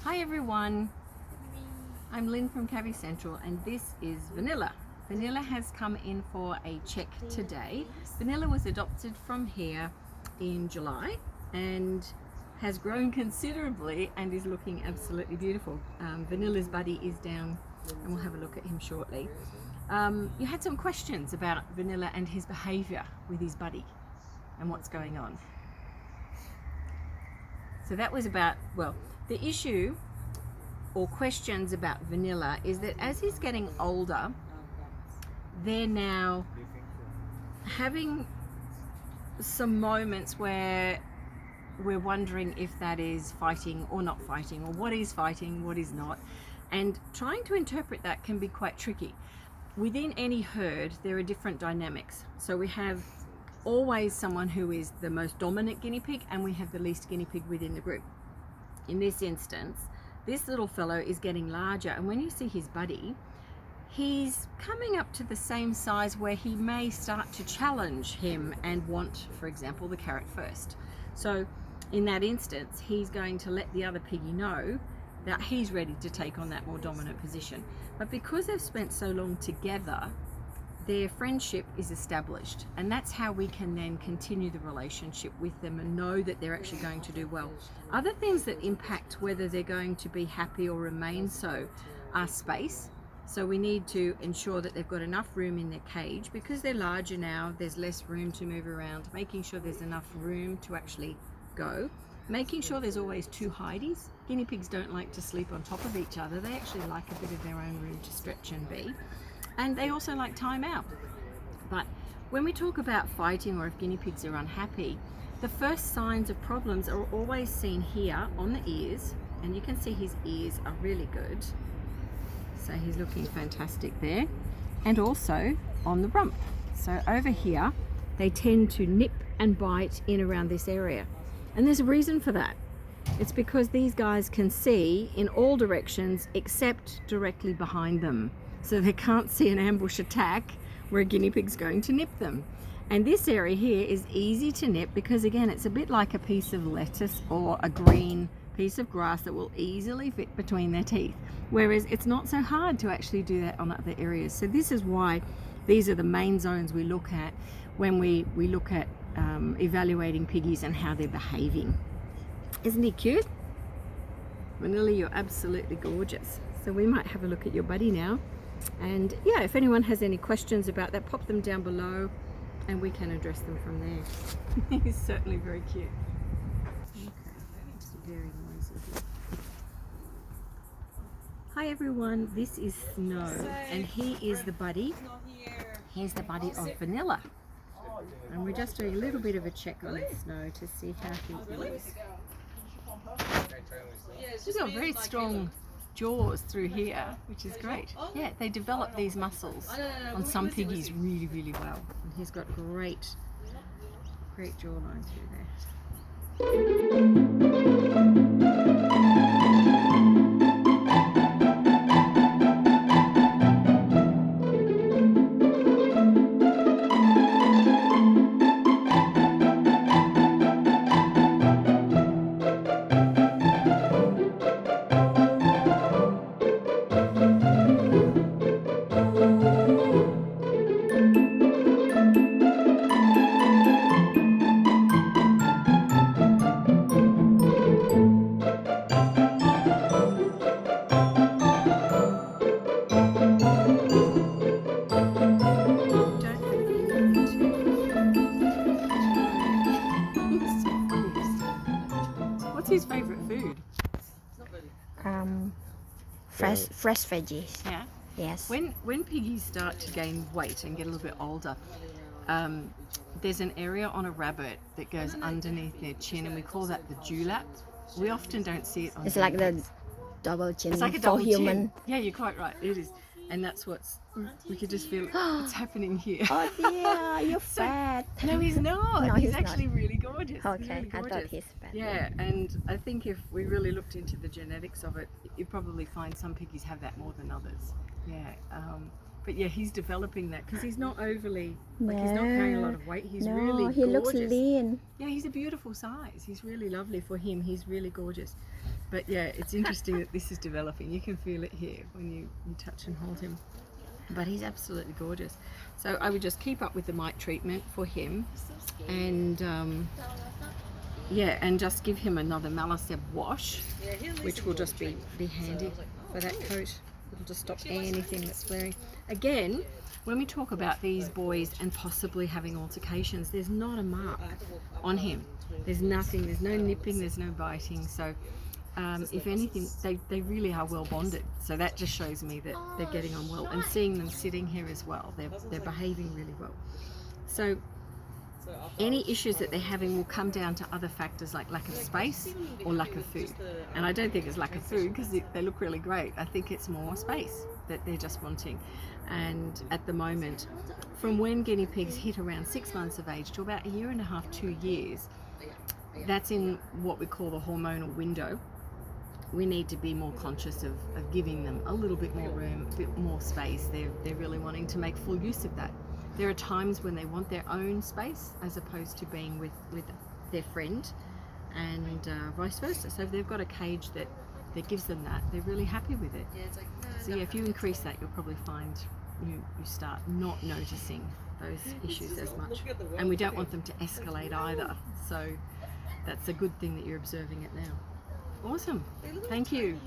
Hi everyone, I'm Lynn from Cavi Central and this is Vanilla. Vanilla has come in for a check today. Vanilla was adopted from here in July and has grown considerably and is looking absolutely beautiful. Vanilla's buddy is down and we'll have a look at him shortly. You had some questions about Vanilla and his behaviour with his buddy and what's going on. So that was about, well, the issue or questions about Vanilla is that as he's getting older, they're now having some moments where we're wondering if that is fighting or not fighting, or what is fighting, what is not. And trying to interpret that can be quite tricky. Within any herd, there are different dynamics. So we have always someone who is the most dominant guinea pig, and we have the least guinea pig within the group. In this instance, this little fellow is getting larger, and when you see his buddy, he's coming up to the same size where he may start to challenge him and want, for example, the carrot first. So in that instance, he's going to let the other piggy know that he's ready to take on that more dominant position. But because they've spent so long together, their friendship is established, and that's how we can then continue the relationship with them and know that they're actually going to do well. Other things that impact whether they're going to be happy or remain so are space. So we need to ensure that they've got enough room in their cage. Because they're larger now, there's less room to move around, making sure there's enough room to actually go. Making sure there's always two hideys. Guinea pigs don't like to sleep on top of each other. They actually like a bit of their own room to stretch and be. And they also like time out. But when we talk about fighting or if guinea pigs are unhappy, the first signs of problems are always seen here on the ears, and you can see his ears are really good. So he's looking fantastic there. And also on the rump. So over here, they tend to nip and bite in around this area. And there's a reason for that. It's because these guys can see in all directions except directly behind them. So they can't see an ambush attack where a guinea pig's going to nip them. And this area here is easy to nip because, again, it's a bit like a piece of lettuce or a green piece of grass that will easily fit between their teeth. Whereas it's not so hard to actually do that on other areas. So this is why these are the main zones we look at when we look at evaluating piggies and how they're behaving. Isn't he cute? Vanilla, you're absolutely gorgeous. So we might have a look at your buddy now. And yeah, if anyone has any questions about that, pop them down below and we can address them from there. He's certainly very cute. Okay, it's very noisy here. Hi everyone, this is Snow and he is the buddy. He's the buddy of Vanilla. And we're just doing a little bit of a check on Snow to see how he is. He's got very strong jaws through here, which is great. Yeah, they develop these muscles on some piggies really, really well. And he's got great jawline through What's his favourite food? Fresh veggies. Yeah. Yes. When piggies start to gain weight and get a little bit older, there's an area on a rabbit that goes underneath their chin, and we call that the dewlap. We often don't see it on. It's like the double chin It's like a for double human. chin. Yeah, you're quite right. It is, and that's we could just feel what's happening here. Oh dear, you're fat. No, he's not. No, he's he's actually really gorgeous. He's Okay, really I thought gorgeous. he's fat. Yeah, and I think if we really looked into the genetics of it, you'd probably find some piggies have that more than others. Yeah. But yeah, he's developing that because he's not overly, like he's not carrying a lot of weight. He's no, really he looks gorgeous. lean. Yeah, he's a beautiful size. He's really lovely for him. He's really gorgeous. But yeah, it's interesting that this is developing. You can feel it here when you touch and hold him. But he's absolutely gorgeous. So I would just keep up with the mite treatment for him, and yeah, and just give him another Malaseb wash, which will just be handy for that coat. It'll just stop anything that's flaring. Again, when we talk about these boys and possibly having altercations, there's not a mark on him. There's nothing, there's no nipping, there's no biting. So if anything, they really are well bonded. So that just shows me that they're getting on well. And seeing them sitting here as well, they're behaving really well. So any issues that they're having will come down to other factors like lack of space or lack of food. And I don't think it's lack of food because they look really great. I think it's more space that they're just wanting. And at the moment, from when guinea pigs hit around 6 months of age to about 1.5 years, 2 years, that's in what we call the hormonal window. We need to be more conscious of giving them a little bit more room, a bit more space. They're really wanting to make full use of that. There are times when they want their own space as opposed to being with their friend, and vice versa. So if they've got a cage that gives them that, they're really happy with it. So yeah, if you increase that, you'll probably find you start not noticing those issues as much. And we don't want them to escalate either. So that's a good thing that you're observing it now. Awesome. Thank you.